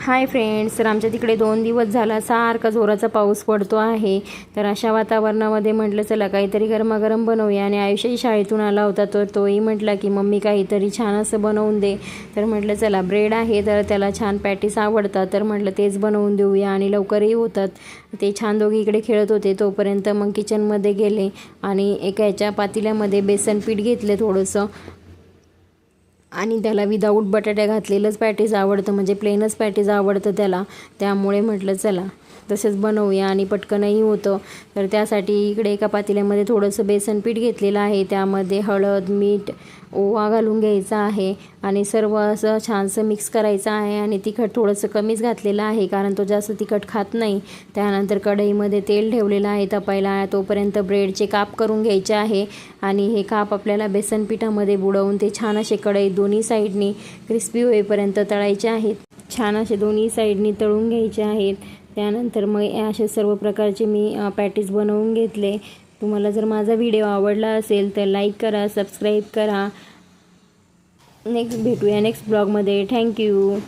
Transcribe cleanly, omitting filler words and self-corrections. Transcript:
Hi friends, तर आमच्या तिकडे 2 दिवस झाला सारखा जोराचा पाऊस पडतो आहे. तर अशा वातावरणामध्ये म्हटलं चला काहीतरी गरमागरम बनवूया. आणि आयुष्यही शाळेतून आला होता, तर तोही म्हटला की मम्मी काहीतरी छान असं बनवून दे. तर म्हटलं चला ब्रेड आहे, तर त्याला छान पॅटीस आवडतात, तर म्हटलं तेच बनवून देऊया आणि लवकरही होतात. ते छान दोघी इकडे खेळत होते. तोपर्यंत मग किचनमध्ये गेले आणि एका याच्या पातेल्यामध्ये बेसन पीठ घेतले थोडंसं, आणि त्याला विदाऊट बटाट्या घातलेलंच पॅटीस आवडतं, म्हणजे प्लेनच पॅटीस आवडतं त्याला. त्यामुळे म्हटलं चला तसंच बनवूया आणि पटकनही होतं. तर त्यासाठी इकडे एका पातेल्यामध्ये थोडंसं बेसन पीठ घेतलेलं आहे. त्यामध्ये हळद, मीठ, ओवा घालून घ्यायचा आहे आणि सर्व असं छानसं मिक्स करायचं आहे. आणि तिखट थोडंसं कमीच घातलेलं आहे, कारण तो जास्त तिखट खात नाही. त्यानंतर कढईमध्ये तेल ठेवलेलं आहे तपायला. तोपर्यंत ब्रेडचे काप करून घ्यायचे आहे आणि हे काप आपल्याला बेसन पिठामध्ये बुडवून ते छान असे कढईत दोन्ही साईडनी क्रिस्पी होईपर्यंत तळायचे आहेत. छान असे दोन्ही साईडनी तळून घ्यायचे आहेत. त्यानंतर मग असे सर्व प्रकारचे मी पॅटीस बनवून घेतले. तुम्हाला जर माझा व्हिडिओ आवडला असेल तर लाईक करा, सबस्क्राईब करा. नेक्स्ट भेटूया नेक्स्ट ब्लॉगमध्ये. थँक्यू.